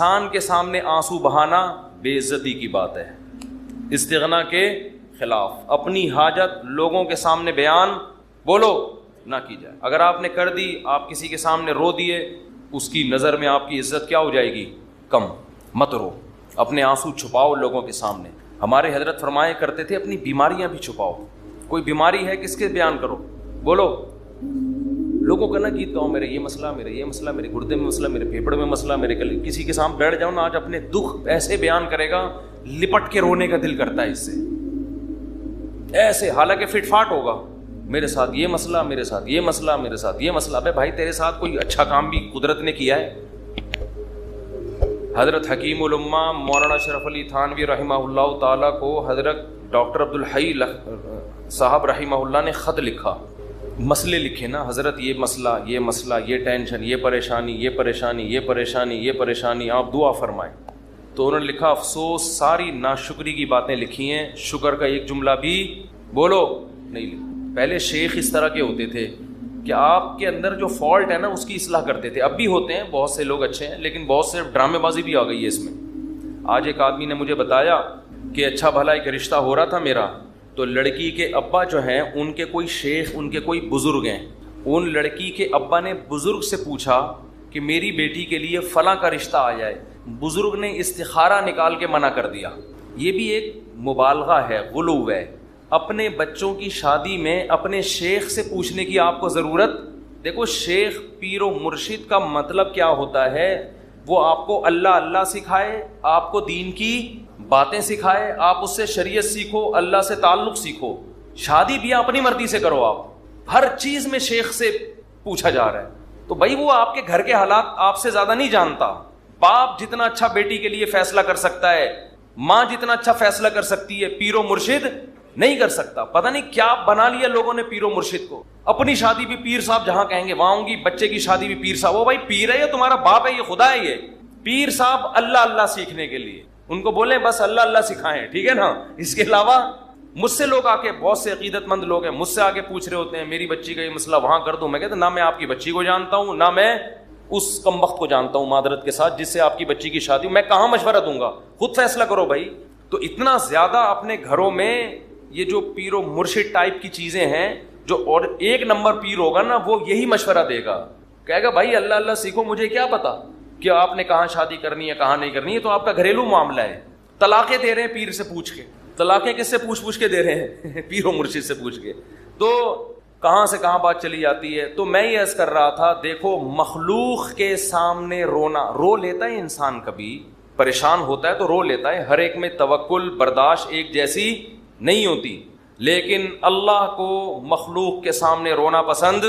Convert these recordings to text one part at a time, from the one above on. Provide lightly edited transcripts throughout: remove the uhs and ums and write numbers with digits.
انسان کے سامنے آنسو بہانا بے عزتی کی بات ہے، استغنا کے خلاف۔ اپنی حاجت لوگوں کے سامنے بیان بولو نہ کی جائے۔ اگر آپ نے کر دی، آپ کسی کے سامنے رو دیے، اس کی نظر میں آپ کی عزت کیا ہو جائے گی؟ کم۔ مت رو، اپنے آنسو چھپاؤ لوگوں کے سامنے۔ ہمارے حضرت فرمایا کرتے تھے اپنی بیماریاں بھی چھپاؤ۔ کوئی بیماری ہے کس کے بیان کرو، بولو۔ لوگوں کا نہ گیت گاؤں، میرے یہ مسئلہ، میرے یہ مسئلہ، میرے گردے میں مسئلہ، میرے پھیپھڑ میں مسئلہ، میرے گلے۔ کسی کے سامنے بیٹھ جاؤ نا، آج اپنے دکھ ایسے بیان کرے گا لپٹ کے رونے کا دل کرتا ہے اس سے، ایسے، حالانکہ فٹ فاٹ ہوگا، میرے ساتھ یہ مسئلہ، میرے ساتھ یہ مسئلہ، میرے ساتھ یہ مسئلہ۔ ابے بھائی تیرے ساتھ کوئی اچھا کام بھی قدرت نے کیا ہے؟ حضرت حکیم الامہ مولانا اشرف علی تھانوی رحمہ اللہ تعالیٰ کو حضرت ڈاکٹر عبدالحی صاحب رحمہ اللہ نے خط لکھا، مسئلے لکھے نا، حضرت یہ مسئلہ، یہ مسئلہ، یہ ٹینشن، یہ پریشانی، یہ پریشانی، یہ پریشانی، یہ پریشانی، آپ دعا فرمائیں۔ تو انہوں نے لکھا، افسوس ساری ناشکری کی باتیں لکھی ہیں، شکر کا ایک جملہ بھی بولو نہیں لکھا۔ پہلے شیخ اس طرح کے ہوتے تھے کہ آپ کے اندر جو فالٹ ہے نا اس کی اصلاح کرتے تھے۔ اب بھی ہوتے ہیں، بہت سے لوگ اچھے ہیں، لیکن بہت سے ڈرامے بازی بھی آ گئی ہے اس میں۔ آج ایک آدمی نے مجھے بتایا کہ اچھا بھلا ایک رشتہ ہو رہا تھا میرا، تو لڑکی کے ابا جو ہیں ان کے کوئی شیخ، ان کے کوئی بزرگ ہیں، ان لڑکی کے ابا نے بزرگ سے پوچھا کہ میری بیٹی کے لیے فلاں کا رشتہ آ جائے، بزرگ نے استخارہ نکال کے منع کر دیا۔ یہ بھی ایک مبالغہ ہے، غلو ہے۔ اپنے بچوں کی شادی میں اپنے شیخ سے پوچھنے کی آپ کو ضرورت؟ دیکھو، شیخ پیر و مرشد کا مطلب کیا ہوتا ہے؟ وہ آپ کو اللہ اللہ سکھائے، آپ کو دین کی باتیں سکھائے، آپ اس سے شریعت سیکھو، اللہ سے تعلق سیکھو۔ شادی بھی اپنی مرضی سے کرو، آپ ہر چیز میں شیخ سے پوچھا جا رہا ہے، تو بھائی وہ آپ کے گھر کے حالات آپ سے زیادہ نہیں جانتا۔ باپ جتنا اچھا بیٹی کے لیے فیصلہ کر سکتا ہے، ماں جتنا اچھا فیصلہ کر سکتی ہے، پیر و مرشد نہیں کر سکتا۔ پتہ نہیں کیا بنا لیا لوگوں نے پیر و مرشد کو، اپنی شادی بھی پیر صاحب جہاں کہیں گے وہاں ہوں گی، بچے کی شادی بھی پیر صاحب۔ وہ بھائی پیر ہے یا تمہارا باپ ہے؟ یہ خدا ہے؟ یہ پیر صاحب اللہ اللہ سیکھنے کے لیے، ان کو بولیں بس اللہ اللہ سکھائیں، ٹھیک ہے نا؟ اس کے علاوہ مجھ سے لوگ آ کے، بہت سے عقیدت مند لوگ ہیں، مجھ سے آ کے پوچھ رہے ہوتے ہیں میری بچی کا یہ مسئلہ وہاں کر دوں۔ میں کہتا نہ میں آپ کی بچی کو جانتا ہوں، نہ میں اس کمبخت کو جانتا ہوں معذرت کے ساتھ جس سے آپ کی بچی کی شادی، میں کہاں مشورہ دوں گا؟ خود فیصلہ کرو بھائی۔ تو اتنا زیادہ اپنے گھروں میں یہ جو پیر و مرشد ٹائپ کی چیزیں ہیں، جو اور ایک نمبر پیر ہوگا نا وہ یہی مشورہ دے گا، کہے گا بھائی اللہ اللہ سیکھو، مجھے کیا پتا کہ آپ نے کہاں شادی کرنی ہے کہاں نہیں کرنی ہے، تو آپ کا گھریلو معاملہ ہے۔ طلاقیں دے رہے ہیں پیر سے پوچھ کے، طلاقیں کس سے پوچھ کے دے رہے ہیں؟ پیر و مرشد سے پوچھ کے۔ تو کہاں سے کہاں بات چلی جاتی ہے۔ تو میں یہ عرض کر رہا تھا، دیکھو مخلوق کے سامنے رونا، رو لیتا ہے انسان، کبھی پریشان ہوتا ہے تو رو لیتا ہے، ہر ایک میں توکل برداشت ایک جیسی نہیں ہوتی، لیکن اللہ کو مخلوق کے سامنے رونا پسند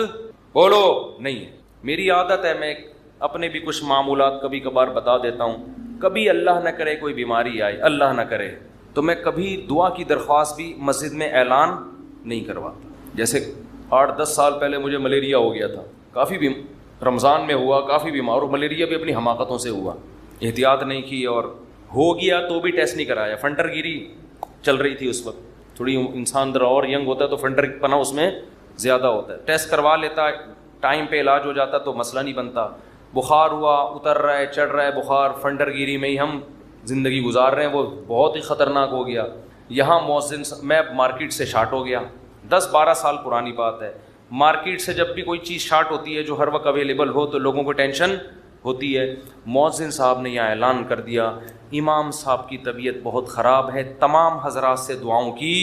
بولو نہیں ہے۔ میری عادت ہے، میں اپنے بھی کچھ معمولات کبھی کبھار بتا دیتا ہوں۔ کبھی اللہ نہ کرے کوئی بیماری آئے، اللہ نہ کرے، تو میں کبھی دعا کی درخواست بھی مسجد میں اعلان نہیں کرواتا۔ جیسے 8-10 سال پہلے مجھے ملیریا ہو گیا تھا، کافی رمضان میں ہوا، کافی بیمار ہو، ملیریا بھی اپنی حماقتوں سے ہوا، احتیاط نہیں کی، اور ہو گیا تو بھی ٹیسٹ نہیں کرایا۔ فنٹر گیری چل رہی تھی اس وقت، تھوڑی انسان ذرا اور ینگ ہوتا ہے تو فنٹر پنا اس میں زیادہ ہوتا ہے، ٹیسٹ کروا لیتا، ٹائم پہ علاج ہو جاتا تو مسئلہ نہیں بنتا۔ بخار ہوا، اتر رہا ہے، چڑھ رہا ہے بخار، فنٹر گیری میں ہی ہم زندگی گزار رہے ہیں، وہ بہت ہی خطرناک ہو گیا۔ یہاں مؤذن، میں مارکیٹ سے شارٹ ہو گیا، 10-12 سال پرانی بات ہے۔ مارکیٹ سے جب بھی کوئی چیز شارٹ ہوتی ہے جو ہر وقت اویلیبل ہو تو لوگوں کو ٹینشن ہوتی ہے۔ مؤذن صاحب نے یہاں اعلان کر دیا امام صاحب کی طبیعت بہت خراب ہے، تمام حضرات سے دعاؤں کی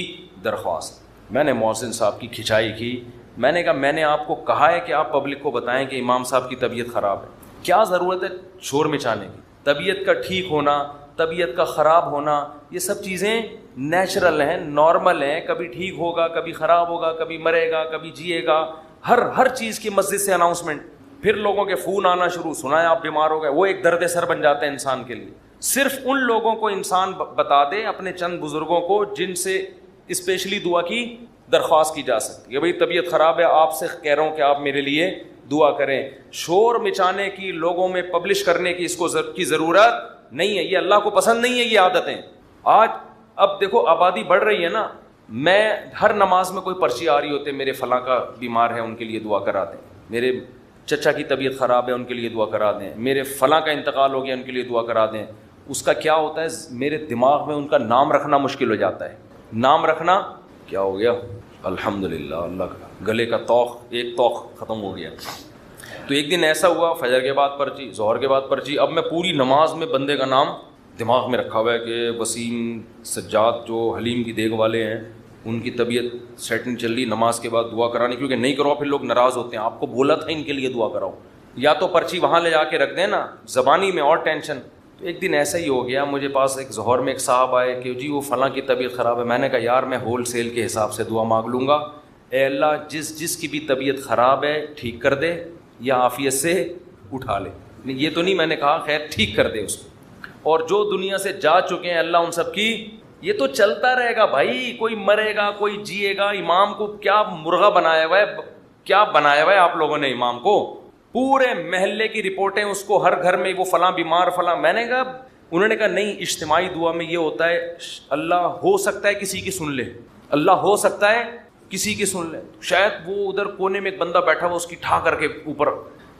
درخواست۔ میں نے مؤذن صاحب کی کھچائی کی، میں نے کہا میں نے آپ کو کہا ہے کہ آپ پبلک کو بتائیں کہ امام صاحب کی طبیعت خراب ہے، کیا ضرورت ہے شور مچانے کی؟ طبیعت کا ٹھیک ہونا، طبیعت کا خراب ہونا، یہ سب چیزیں نیچرل ہیں، نارمل ہیں، کبھی ٹھیک ہوگا، کبھی خراب ہوگا، کبھی مرے گا، کبھی جیے گا، ہر چیز کی مسجد سے اناؤنسمنٹ۔ پھر لوگوں کے فون آنا شروع، سنا ہے آپ بیمار ہو گئے، وہ ایک درد سر بن جاتا ہے انسان کے لیے۔ صرف ان لوگوں کو انسان بتا دے، اپنے چند بزرگوں کو جن سے اسپیشلی دعا کی درخواست کی جا سکتی ہے، بھئی طبیعت خراب ہے، آپ سے کہہ رہا ہوں کہ آپ میرے لیے دعا کریں۔ شور مچانے کی، لوگوں میں پبلش کرنے کی اس کو کی ضرورت نہیں ہے، یہ اللہ کو پسند نہیں ہے یہ عادتیں۔ آج اب دیکھو آبادی بڑھ رہی ہے نا، میں ہر نماز میں کوئی پرچی آ رہی ہوتے میرے فلاں کا بیمار ہے ان کے لیے دعا کراتے، میرے چچا کی طبیعت خراب ہے ان کے لیے دعا کرا دیں, میرے فلاں کا انتقال ہو گیا ان کے لیے دعا کرا دیں. اس کا کیا ہوتا ہے, میرے دماغ میں ان کا نام رکھنا مشکل ہو جاتا ہے. نام رکھنا کیا ہو گیا, الحمدللہ اللہ کا گلے کا توق, ایک توق ختم ہو گیا. تو ایک دن ایسا ہوا, فجر کے بعد پرچی, ظہر کے بعد پرچی, اب میں پوری نماز میں بندے کا نام دماغ میں رکھا ہوا ہے کہ وسیم سجاد جو حلیم کی دیگ والے ہیں ان کی طبیعت سیٹنگ چل رہی, نماز کے بعد دعا کرانی, کیونکہ نہیں کرو پھر لوگ ناراض ہوتے ہیں, آپ کو بولا تھا ان کے لیے دعا کراؤ. یا تو پرچی وہاں لے جا کے رکھ دیں نا, زبانی میں اور ٹینشن. تو ایک دن ایسا ہی ہو گیا, مجھے پاس ایک ظہر میں ایک صاحب آئے کہ جی وہ فلاں کی طبیعت خراب ہے. میں نے کہا یار میں ہول سیل کے حساب سے دعا مانگ لوں گا, اے اللہ جس کی بھی طبیعت خراب ہے ٹھیک کر دے یا عافیت سے اٹھا لے. یہ تو نہیں میں نے کہا خیر ٹھیک کر دے اس کو, اور جو دنیا سے جا چکے ہیں اللہ ان سب کی, یہ تو چلتا رہے گا بھائی, کوئی مرے گا کوئی جیے گا. امام کو کیا مرغا بنایا ہوا ہے, کیا بنایا ہوا ہے آپ لوگوں نے امام کو, پورے محلے کی رپورٹیں اس کو, ہر گھر میں وہ فلاں بیمار فلاں. میں نے کہا, انہوں نے کہا نہیں اجتماعی دعا میں یہ ہوتا ہے اللہ ہو سکتا ہے کسی کی سن لے, اللہ ہو سکتا ہے کسی کی سن لے. شاید وہ ادھر کونے میں ایک بندہ بیٹھا ہوا اس کی ٹھا کر کے اوپر.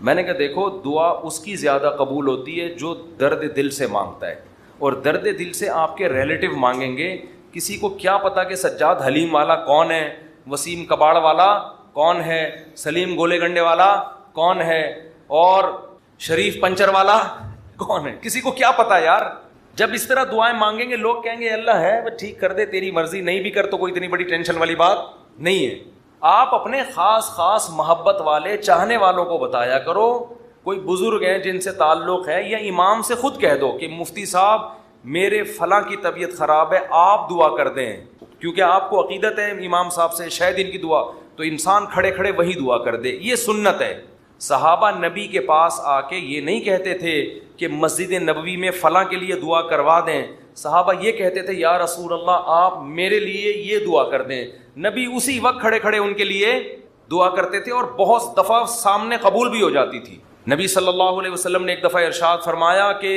میں نے کہا دیکھو دعا اس کی زیادہ قبول ہوتی ہے جو درد دل سے مانگتا ہے, اور درد دل سے آپ کے ریلیٹو مانگیں گے. کسی کو کیا پتا کہ سجاد حلیم والا کون ہے, وسیم کباڑ والا کون ہے, سلیم گولے گنڈے والا کون ہے, اور شریف پنچر والا کون ہے, کسی کو کیا پتا یار. جب اس طرح دعائیں مانگیں گے لوگ کہیں گے اللہ ہے وہ ٹھیک کر دے, تیری مرضی, نہیں بھی کر تو کوئی اتنی بڑی ٹینشن والی بات نہیں ہے. آپ اپنے خاص محبت والے چاہنے والوں کو بتایا کرو. کوئی بزرگ ہیں جن سے تعلق ہے, یا امام سے خود کہہ دو کہ مفتی صاحب میرے فلاں کی طبیعت خراب ہے آپ دعا کر دیں, کیونکہ آپ کو عقیدت ہے امام صاحب سے شاید ان کی دعا, تو انسان کھڑے کھڑے وہی دعا کر دے. یہ سنت ہے. صحابہ نبی کے پاس آ کے یہ نہیں کہتے تھے کہ مسجد نبوی میں فلاں کے لیے دعا کروا دیں. صحابہ یہ کہتے تھے یا رسول اللہ آپ میرے لیے یہ دعا کر دیں. نبی اسی وقت کھڑے کھڑے ان کے لیے دعا کرتے تھے, اور بہت دفعہ سامنے قبول بھی ہو جاتی تھی. نبی صلی اللہ علیہ وسلم نے ایک دفعہ ارشاد فرمایا کہ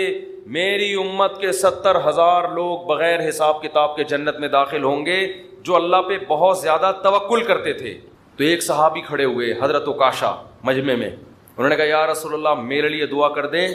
میری امت کے 70,000 لوگ بغیر حساب کتاب کے جنت میں داخل ہوں گے جو اللہ پہ بہت زیادہ توکل کرتے تھے. تو ایک صحابی کھڑے ہوئے حضرت عکاشہ مجمع میں, انہوں نے کہا یا رسول اللہ میرے لیے دعا کر دیں,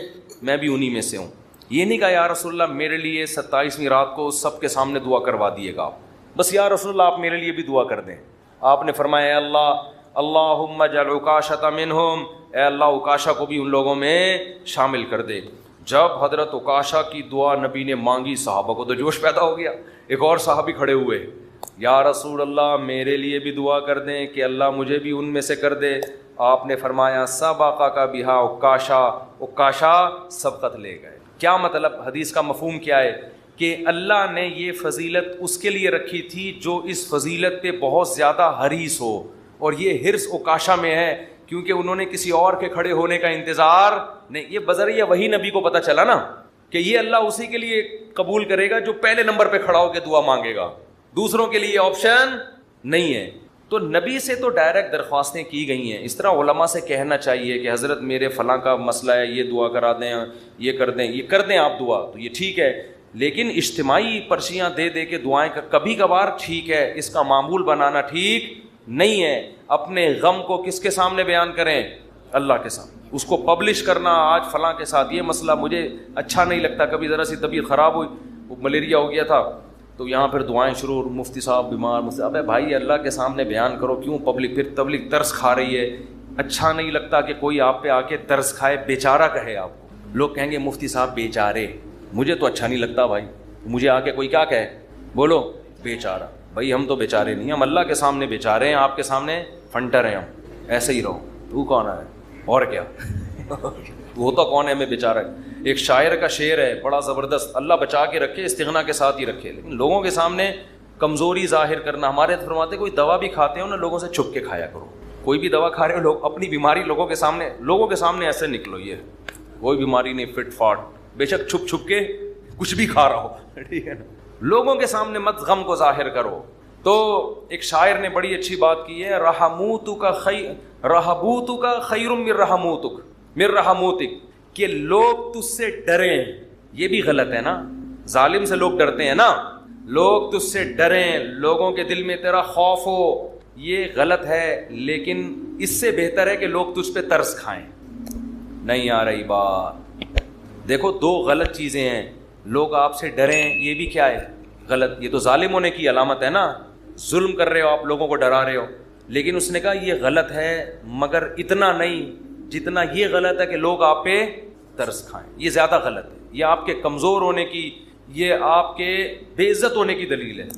میں بھی انہی میں سے ہوں. یہ نہیں کہا یا رسول اللہ میرے لیے 27ویں رات کو سب کے سامنے دعا کروا دیے گا, بس یا رسول اللہ آپ میرے لیے بھی دعا کر دیں. آپ نے فرمایا اے اللہ اللہم اجعل عکاشۃ منہم, اے اللہ عکاشہ کو بھی ان لوگوں میں شامل کر دے. جب حضرت عکاشہ کی دعا نبی نے مانگی صحابہ کو تو جوش پیدا ہو گیا. ایک اور صحابی کھڑے ہوئے, یا رسول اللہ میرے لیے بھی دعا کر دیں کہ اللہ مجھے بھی ان میں سے کر دے. آپ نے فرمایا سبقہ کا بہا عکاشہ, عکاشہ سبقت لے گئے. کیا مطلب, حدیث کا مفہوم کیا ہے کہ اللہ نے یہ فضیلت اس کے لیے رکھی تھی جو اس فضیلت پہ بہت زیادہ حریص ہو, اور یہ حرص عکاشہ میں ہے کیونکہ انہوں نے کسی اور کے کھڑے ہونے کا انتظار نہیں. یہ بذریعہ وہی نبی کو پتہ چلا نا کہ یہ اللہ اسی کے لیے قبول کرے گا جو پہلے نمبر پہ کھڑا ہو کے دعا مانگے گا, دوسروں کے لیے آپشن نہیں ہے. تو نبی سے تو ڈائریکٹ درخواستیں کی گئی ہیں. اس طرح علماء سے کہنا چاہیے کہ حضرت میرے فلاں کا مسئلہ ہے, یہ دعا کرا دیں, یہ کر دیں, یہ کر دیں آپ دعا, تو یہ ٹھیک ہے. لیکن اجتماعی پرچیاں دے دے کے دعائیں کبھی کبھار ٹھیک ہے, اس کا معمول بنانا ٹھیک نہیں ہے. اپنے غم کو کس کے سامنے بیان کریں, اللہ کے سامنے. اس کو پبلش کرنا آج فلاں کے ساتھ یہ مسئلہ مجھے اچھا نہیں لگتا, کبھی ذرا سی طبیعت خراب ہوئی, ملیریا ہو گیا تھا, تو یہاں پھر دعائیں شروع, مفتی صاحب بیمار, ابے بھائی اللہ کے سامنے بیان کرو, کیوں پبلک, پھر تبلیغ ترس کھا رہی ہے. اچھا نہیں لگتا کہ کوئی آپ پہ آ کے ترس کھائے, بیچارہ کہے آپ کو. لوگ کہیں گے مفتی صاحب بیچارے, مجھے تو اچھا نہیں لگتا بھائی, مجھے آ کے کوئی کیا کہے, بولو بیچارہ. بھائی ہم تو بیچارے نہیں, ہم اللہ کے سامنے بیچارے ہیں, آپ کے سامنے فنٹر ہیں, ہم ایسے ہی رہو. تو کون ہے اور کیا وہ تو کون ہے, میں بیچارہ. ایک شاعر کا شعر ہے بڑا زبردست, اللہ بچا کے رکھے, استغنا کے ساتھ ہی رکھے, لیکن لوگوں کے سامنے کمزوری ظاہر کرنا. ہمارے فرماتے کوئی دوا بھی کھاتے ہو نا لوگوں سے چھپ کے کھایا کرو. کوئی بھی دوا کھا رہے ہو, لوگ اپنی بیماری لوگوں کے سامنے ایسے نکلو, یہ کوئی بیماری نہیں, فٹ فاٹ, بے شک چھپ چھپ کے کچھ بھی کھا رہا ہو, ٹھیک ہے نا, لوگوں کے سامنے مت غم کو ظاہر کرو. تو ایک شاعر نے بڑی اچھی بات کی ہے, رہبوتک خیر من رحموتک, کہ لوگ تجھ سے ڈریں. یہ بھی غلط ہے نا, ظالم سے لوگ ڈرتے ہیں نا, لوگ تجھ سے ڈریں, لوگوں کے دل میں تیرا خوف ہو, یہ غلط ہے. لیکن اس سے بہتر ہے کہ لوگ تجھ پہ ترس کھائیں. نہیں آ رہی بات. دیکھو دو غلط چیزیں ہیں, لوگ آپ سے ڈریں یہ بھی کیا ہے غلط, یہ تو ظالم ہونے کی علامت ہے نا, ظلم کر رہے ہو آپ, لوگوں کو ڈرا رہے ہو. لیکن اس نے کہا یہ غلط ہے مگر اتنا نہیں جتنا یہ غلط ہے کہ لوگ آپ پہ ترس کھائیں, یہ زیادہ غلط ہے, یہ آپ کے کمزور ہونے کی, یہ آپ کے بے عزت ہونے کی دلیل ہے.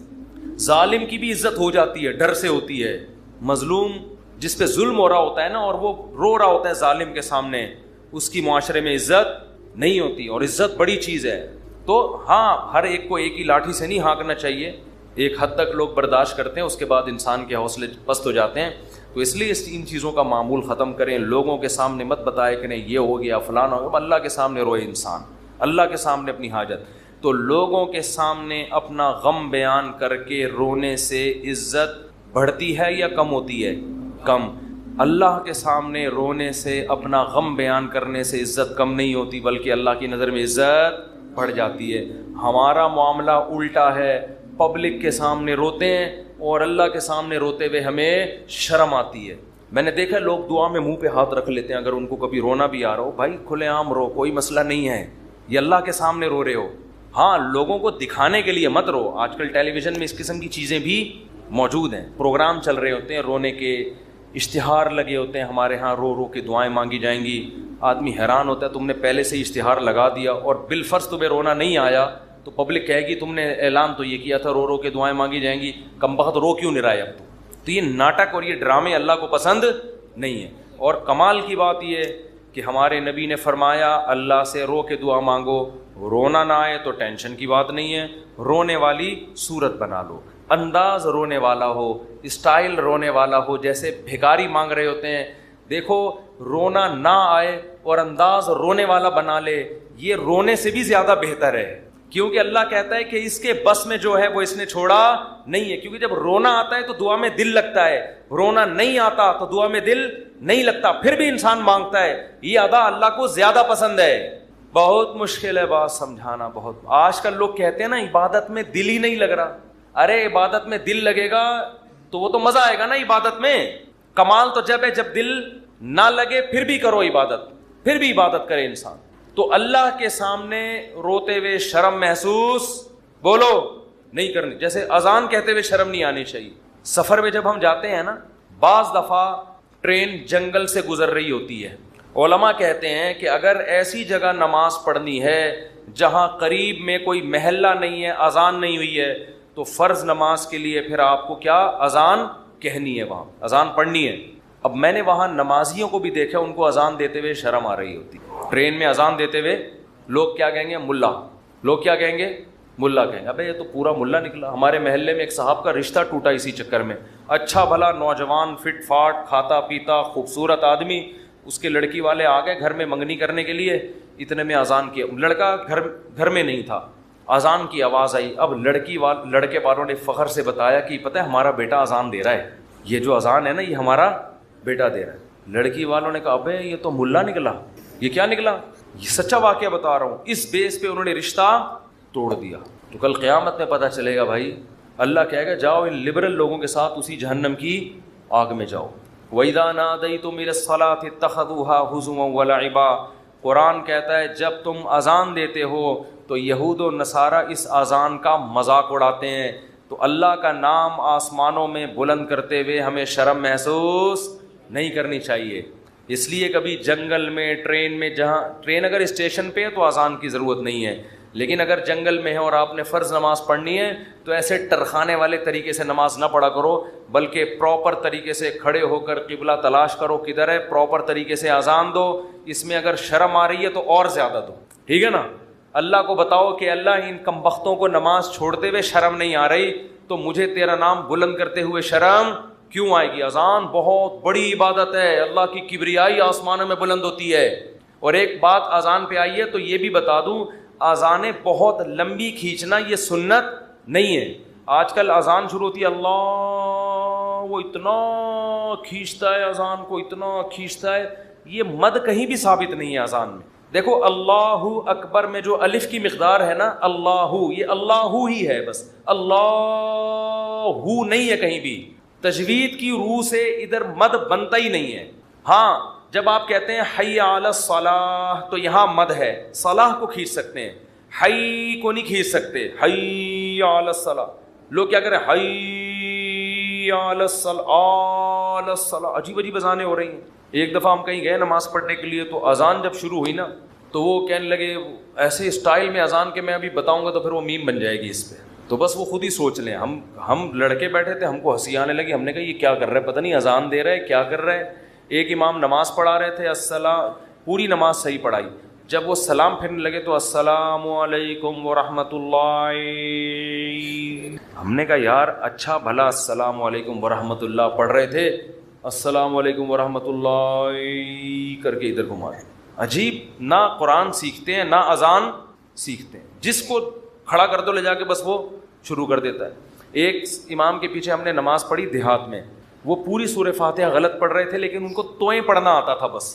ظالم کی بھی عزت ہو جاتی ہے, ڈر سے ہوتی ہے. مظلوم جس پہ ظلم ہو رہا ہوتا ہے نا اور وہ رو رہا ہوتا ہے ظالم کے سامنے, اس کی معاشرے میں عزت نہیں ہوتی, اور عزت بڑی چیز ہے. تو ہاں ہر ایک کو ایک ہی لاٹھی سے نہیں ہانکنا چاہیے, ایک حد تک لوگ برداشت کرتے ہیں, اس کے بعد انسان کے حوصلے پست ہو جاتے ہیں. تو اس لیے ان چیزوں کا معمول ختم کریں. لوگوں کے سامنے مت بتائے کہ نہیں یہ ہو گیا فلانا ہو گیا, اللہ کے سامنے روئے انسان, اللہ کے سامنے اپنی حاجت. تو لوگوں کے سامنے اپنا غم بیان کر کے رونے سے عزت بڑھتی ہے یا کم ہوتی ہے؟ کم. اللہ کے سامنے رونے سے, اپنا غم بیان کرنے سے عزت کم نہیں ہوتی بلکہ اللہ کی نظر میں عزت بڑھ جاتی ہے. ہمارا معاملہ الٹا ہے, پبلک کے سامنے روتے ہیں اور اللہ کے سامنے روتے ہوئے ہمیں شرم آتی ہے. میں نے دیکھا لوگ دعا میں منہ پہ ہاتھ رکھ لیتے ہیں اگر ان کو کبھی رونا بھی آ رہا ہو. بھائی کھلے عام رو, کوئی مسئلہ نہیں ہے, یہ اللہ کے سامنے رو رہے ہو. ہاں لوگوں کو دکھانے کے لیے مت رو. آج کل ٹیلی ویژن میں اس قسم کی چیزیں بھی موجود ہیں, پروگرام چل رہے ہوتے ہیں رونے کے, اشتہار لگے ہوتے ہیں ہمارے ہاں, رو رو کے دعائیں مانگی جائیں گی. آدمی حیران ہوتا ہے, تم نے پہلے سے ہی اشتہار لگا دیا اور بالفرض تمہیں رونا نہیں آیا تو پبلک کہے گی تم نے اعلان تو یہ کیا تھا رو رو کے دعائیں مانگی جائیں گی, کم بخت رو کیوں نہیں رہا ہے اب تو یہ ناٹک اور یہ ڈرامے اللہ کو پسند نہیں ہے. اور کمال کی بات یہ کہ ہمارے نبی نے فرمایا اللہ سے رو کے دعا مانگو, رونا نہ آئے تو ٹینشن کی بات نہیں ہے, رونے والی صورت بنا لو, انداز رونے والا ہو, اسٹائل رونے والا ہو, جیسے بھکاری مانگ رہے ہوتے ہیں. دیکھو رونا نہ آئے اور انداز رونے والا بنا لے, یہ رونے سے بھی زیادہ بہتر ہے, کیونکہ اللہ کہتا ہے کہ اس کے بس میں جو ہے وہ اس نے چھوڑا نہیں ہے. کیونکہ جب رونا آتا ہے تو دعا میں دل لگتا ہے, رونا نہیں آتا تو دعا میں دل نہیں لگتا, پھر بھی انسان مانگتا ہے. یہ ادا اللہ کو زیادہ پسند ہے. بہت مشکل ہے بات سمجھانا, بہت. آج کل لوگ کہتے ہیں نا عبادت میں دل ہی نہیں لگ رہا. ارے عبادت میں دل لگے گا تو وہ تو مزہ آئے گا نا عبادت میں. کمال تو جب ہے جب دل نہ لگے پھر بھی کرو عبادت, پھر بھی عبادت کرے انسان. تو اللہ کے سامنے روتے ہوئے شرم محسوس بولو نہیں کرنی. جیسے اذان کہتے ہوئے شرم نہیں آنی چاہیے. سفر میں جب ہم جاتے ہیں نا, بعض دفعہ ٹرین جنگل سے گزر رہی ہوتی ہے, علماء کہتے ہیں کہ اگر ایسی جگہ نماز پڑھنی ہے جہاں قریب میں کوئی محلہ نہیں ہے, اذان نہیں ہوئی ہے, تو فرض نماز کے لیے پھر آپ کو کیا اذان کہنی ہے, وہاں اذان پڑھنی ہے. اب میں نے وہاں نمازیوں کو بھی دیکھا, ان کو اذان دیتے ہوئے شرم آ رہی ہوتی. ٹرین میں اذان دیتے ہوئے لوگ کیا کہیں گے, ملا. لوگ کیا کہیں گے, ملا کہیں گے. ابے یہ تو پورا ملا نکلا. ہمارے محلے میں ایک صاحب کا رشتہ ٹوٹا اسی چکر میں. اچھا بھلا نوجوان, فٹ فاٹ, کھاتا پیتا, خوبصورت آدمی. اس کے لڑکی والے آ گئے گھر میں منگنی کرنے کے لیے, اتنے میں اذان کیا. لڑکا گھر میں نہیں تھا, اذان کی آواز آئی. اب لڑکے والوں نے فخر سے بتایا کہ پتہ ہے ہمارا بیٹا اذان دے رہا ہے, یہ جو اذان ہے نا یہ ہمارا بیٹا دے رہا ہے. لڑکی والوں نے کہا ابے یہ تو ملا نکلا. یہ کیا نکلا؟ یہ سچا واقعہ بتا رہا ہوں. اس بیس پہ انہوں نے رشتہ توڑ دیا. تو کل قیامت میں پتہ چلے گا بھائی, اللہ کہے گا جاؤ ان لبرل لوگوں کے ساتھ اسی جہنم کی آگ میں جاؤ. وَإِذَا نَادَيْتُمْ إِلَى الصَّلَاةِ اتَّخَذُوهَا هُزُوًا وَلَعِبًا. قرآن کہتا ہے جب تم اذان دیتے ہو تو یہود و نصارہ اس اذان کا مذاق اڑاتے ہیں. تو اللہ کا نام آسمانوں میں بلند کرتے ہوئے ہمیں شرم محسوس نہیں کرنی چاہیے. اس لیے کبھی جنگل میں, ٹرین میں, جہاں ٹرین اگر اسٹیشن پہ ہے تو اذان کی ضرورت نہیں ہے, لیکن اگر جنگل میں ہے اور آپ نے فرض نماز پڑھنی ہے تو ایسے ٹرخانے والے طریقے سے نماز نہ پڑھا کرو, بلکہ پراپر طریقے سے کھڑے ہو کر قبلہ تلاش کرو کدھر ہے, پراپر طریقے سے اذان دو. اس میں اگر شرم آ رہی ہے تو اور زیادہ دو, ٹھیک ہے نا. اللہ کو بتاؤ کہ اللہ ان کمبختوں کو نماز چھوڑتے ہوئے شرم نہیں آ رہی, تو مجھے تیرا نام بلند کرتے ہوئے شرم کیوں آئے گی. اذان بہت بڑی عبادت ہے, اللہ کی کبریائی آسمانوں میں بلند ہوتی ہے. اور ایک بات اذان پہ آئی ہے تو یہ بھی بتا دوں, اذانیں بہت لمبی کھینچنا یہ سنت نہیں ہے. آج کل اذان شروع ہوتی ہے, اللہ وہ اتنا کھینچتا ہے اذان کو, اتنا کھینچتا ہے. یہ مد کہیں بھی ثابت نہیں ہے اذان میں. دیکھو اللہ اکبر میں جو الف کی مقدار ہے نا, اللہ, یہ اللہ ہی ہے بس, اللہ نہیں ہے کہیں بھی. تجوید کی روح سے ادھر مد بنتا ہی نہیں ہے. ہاں جب آپ کہتے ہیں حی علی الصلاح تو یہاں مد ہے، صلاح کو کھینچ سکتے ہیں، حی کو نہیں کھینچ سکتے. حی علی الصلاح. لوگ کیا کریں، حی علی الصلاح، علی الصلاح، عجیب عجیب اذانیں ہو رہی ہیں. ایک دفعہ ہم کہیں گئے نماز پڑھنے کے لیے، تو اذان جب شروع ہوئی نا تو وہ کہنے لگے ایسے اسٹائل میں اذان کے میں ابھی بتاؤں گا تو پھر وہ میم بن جائے گی اس پہ. تو بس وہ خود ہی سوچ لیں. ہم لڑکے بیٹھے تھے، ہم کو ہنسی آنے لگی. ہم نے کہا یہ کیا کر رہے ہیں، پتہ نہیں اذان دے رہے کیا کر رہے ہیں. ایک امام نماز پڑھا رہے تھے، السلام، پوری نماز صحیح پڑھائی. جب وہ سلام پھرنے لگے تو السلام علیکم ورحمۃ اللہ. ہم نے کہا یار اچھا بھلا السلام علیکم ورحمۃ اللہ پڑھ رہے تھے، السلام علیکم ورحمۃ اللہ کر کے ادھر گھما. عجیب، نہ قرآن سیکھتے ہیں نہ اذان سیکھتے ہیں. جس کو کھڑا کر دو لے جا کے بس وہ شروع کر دیتا ہے. ایک امام کے پیچھے ہم نے نماز پڑھی دیہات میں، وہ پوری سورہ فاتحہ غلط پڑھ رہے تھے لیکن ان کو توئیں پڑھنا آتا تھا. بس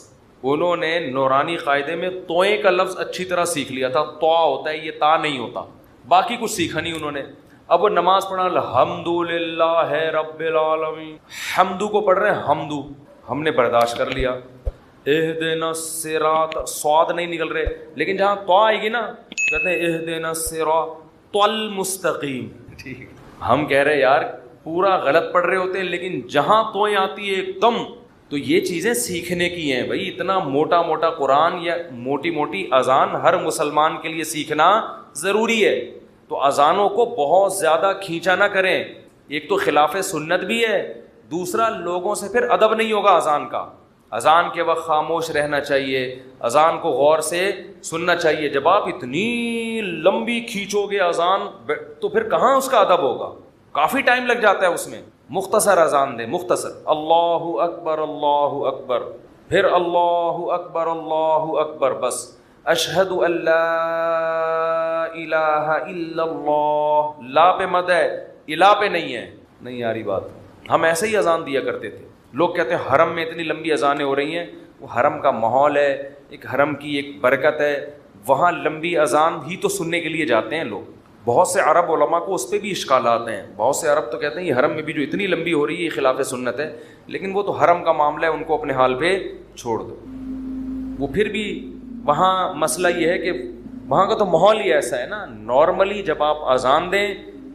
انہوں نے نورانی قاعدے میں توئیں کا لفظ اچھی طرح سیکھ لیا تھا. تو ہوتا ہے، یہ تا نہیں ہوتا. باقی کچھ سیکھا نہیں انہوں نے. اب وہ نماز پڑھا الحمدللہ رب العالمین، حمدو کو پڑھ رہے ہیں حمدو. ہم نے برداشت کر لیا. اہدنا الصراط، سواد نہیں نکل رہے، لیکن جہاں تو آئے گی نا کہتے ہیں اہدنا الصراط المستقیم. ٹھیک، ہم کہہ رہے یار پورا غلط پڑھ رہے ہوتے ہیں لیکن جہاں توئیں آتی ہے ایک دم. تو یہ چیزیں سیکھنے کی ہیں بھائی. اتنا موٹا موٹا قرآن یا موٹی موٹی اذان ہر مسلمان کے لیے سیکھنا ضروری ہے. تو اذانوں کو بہت زیادہ کھینچا نہ کریں. ایک تو خلاف سنت بھی ہے، دوسرا لوگوں سے پھر ادب نہیں ہوگا اذان کا. اذان کے وقت خاموش رہنا چاہیے، اذان کو غور سے سننا چاہیے. جب آپ اتنی لمبی کھینچو گے اذان تو پھر کہاں اس کا ادب ہوگا. کافی ٹائم لگ جاتا ہے اس میں. مختصر اذان دے، مختصر، اللہ اکبر اللہ اکبر، پھر اللہ اکبر اللہ اکبر، بس اشہد ان لا الہ الا اللہ. لا پہ مد ہے، الہ پہ نہیں ہے. نہیں یاری بات. ہم ایسے ہی اذان دیا کرتے تھے. لوگ کہتے ہیں حرم میں اتنی لمبی اذانیں ہو رہی ہیں. وہ حرم کا ماحول ہے، ایک حرم کی ایک برکت ہے. وہاں لمبی اذان ہی تو سننے کے لیے جاتے ہیں لوگ. بہت سے عرب علماء کو اس پہ بھی اشکالات ہیں. بہت سے عرب تو کہتے ہیں یہ حرم میں بھی جو اتنی لمبی ہو رہی ہے یہ خلاف سنت ہے. لیکن وہ تو حرم کا معاملہ ہے، ان کو اپنے حال پہ چھوڑ دو. وہ پھر بھی وہاں مسئلہ یہ ہے کہ وہاں کا تو ماحول ہی ایسا ہے نا. نارملی جب آپ اذان دیں